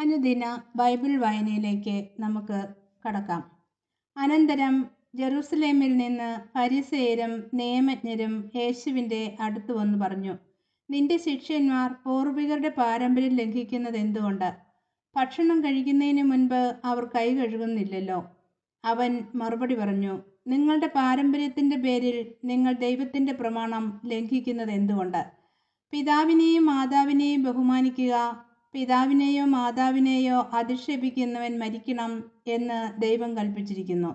അനുദിന ബൈബിൾ വായനയിലേക്ക് നമുക്ക് കടക്കാം. അനന്തരം ജെറുസലേമിൽ നിന്ന് ഫരിസേയരും നിയമജ്ഞരും യേശുവിൻ്റെ അടുത്ത് വന്നു പറഞ്ഞു, നിന്റെ ശിഷ്യന്മാർ പൂർവികരുടെ പാരമ്പര്യം ലംഘിക്കുന്നത് എന്തുകൊണ്ട്? ഭക്ഷണം കഴിക്കുന്നതിന് മുൻപ് അവർ കൈ കഴുകുന്നില്ലല്ലോ. അവൻ മറുപടി പറഞ്ഞു, നിങ്ങളുടെ പാരമ്പര്യത്തിൻ്റെ പേരിൽ നിങ്ങൾ ദൈവത്തിൻ്റെ പ്രമാണം ലംഘിക്കുന്നത് എന്തുകൊണ്ട്? പിതാവിനെയും മാതാവിനെയും ബഹുമാനിക്കുക, പിതാവിനെയോ മാതാവിനെയോ അധിക്ഷേപിക്കുന്നവൻ മരിക്കണം എന്ന് ദൈവം കൽപ്പിച്ചിരിക്കുന്നു.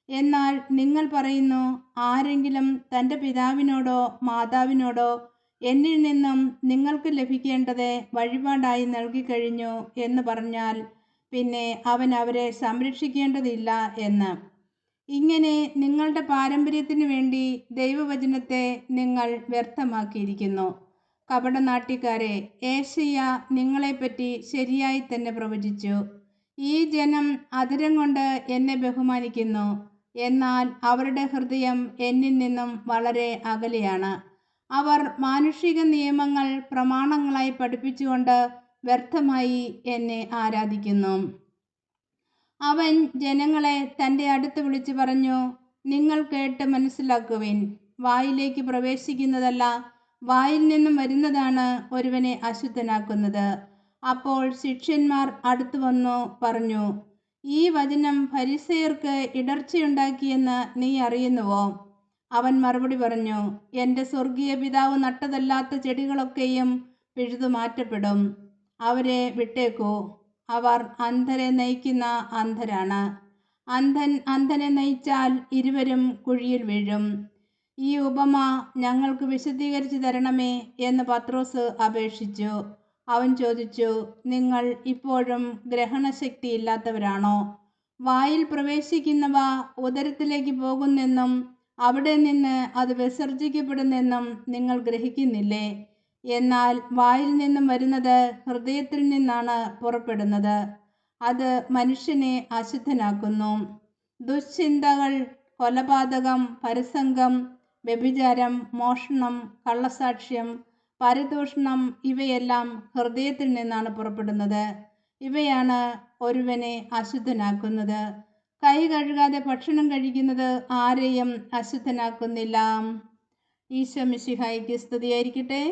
എന്നാൽ നിങ്ങൾ പറയുന്നു, ആരെങ്കിലും തൻ്റെ പിതാവിനോടോ മാതാവിനോടോ എന്നിൽ നിന്നും നിങ്ങൾക്ക് ലഭിക്കേണ്ടത് വഴിപാടായി നൽകിക്കഴിഞ്ഞു എന്ന് പറഞ്ഞാൽ പിന്നെ അവൻ അവരെ സംരക്ഷിക്കേണ്ടതില്ല എന്ന്. ഇങ്ങനെ നിങ്ങളുടെ പാരമ്പര്യത്തിനു വേണ്ടി ദൈവവചനത്തെ നിങ്ങൾ വ്യർത്ഥമാക്കിയിരിക്കുന്നു. കപടനാട്യക്കാരെ, ഏശയ്യ നിങ്ങളെപ്പറ്റി ശരിയായി തന്നെ പ്രവചിച്ചു. ഈ ജനം അധരം കൊണ്ട് എന്നെ ബഹുമാനിക്കുന്നു, എന്നാൽ അവരുടെ ഹൃദയം എന്നിൽ നിന്നും വളരെ അകലെയാണ്. അവർ മാനുഷിക നിയമങ്ങൾ പ്രമാണങ്ങളായി പഠിപ്പിച്ചുകൊണ്ട് വ്യർത്ഥമായി എന്നെ ആരാധിക്കുന്നു. അവൻ ജനങ്ങളെ തൻ്റെ അടുത്ത് വിളിച്ചു പറഞ്ഞു, നിങ്ങൾ കേട്ട് മനസ്സിലാക്കുവിൻ. വായിലേക്ക് പ്രവേശിക്കുന്നതല്ല, വായിൽ നിന്നും വരുന്നതാണ് ഒരുവനെ അശുദ്ധനാക്കുന്നത്. അപ്പോൾ ശിഷ്യന്മാർ അടുത്തു വന്നു പറഞ്ഞു, ഈ വചനം ഫരിസേയർക്ക് ഇടർച്ചയുണ്ടാക്കിയെന്ന് നീ അറിയുന്നുവോ? അവൻ മറുപടി പറഞ്ഞു, എൻ്റെ സ്വർഗീയ പിതാവ് നട്ടതല്ലാത്ത ചെടികളൊക്കെയും പിഴുതു മാറ്റപ്പെടും. അവരെ വിട്ടേക്കൂ, അവർ അന്ധരെ നയിക്കുന്ന അന്ധരാണ്. അന്ധനെ നയിച്ചാൽ ഇരുവരും കുഴിയിൽ വീഴും. ഈ ഉപമ ഞങ്ങൾക്ക് വിശദീകരിച്ചു തരണമേ എന്ന് പത്രോസ് അപേക്ഷിച്ചു. അവൻ ചോദിച്ചു, നിങ്ങൾ ഇപ്പോഴും ഗ്രഹണശക്തിയില്ലാത്തവരാണോ? വായിൽ പ്രവേശിക്കുന്നവ ഉദരത്തിലേക്ക് പോകുന്നെന്നും അവിടെ നിന്ന് അത് വിസർജിക്കപ്പെടുന്നെന്നും നിങ്ങൾ ഗ്രഹിക്കുന്നില്ലേ? എന്നാൽ വായിൽ നിന്നും വരുന്നത് ഹൃദയത്തിൽ നിന്നാണ് പുറപ്പെടുന്നത്. അത് മനുഷ്യനെ അശുദ്ധനാക്കുന്നു. ദുശ്ചിന്തകൾ, കൊലപാതകം, പരസംഗം, വ്യഭിചാരം, മോഷണം, കള്ളസാക്ഷ്യം, പരദൂഷണം ഇവയെല്ലാം ഹൃദയത്തിൽ നിന്നാണ് പുറപ്പെടുന്നത്. ഇവയാണ് ഒരുവനെ അശുദ്ധനാക്കുന്നത്. കൈ കഴുകാതെ ഭക്ഷണം കഴിക്കുന്നത് ആരെയും അശുദ്ധനാക്കുന്നില്ല. ഈശോ മിശിഹായ്ക്ക് സ്തുതിയായിരിക്കട്ടെ.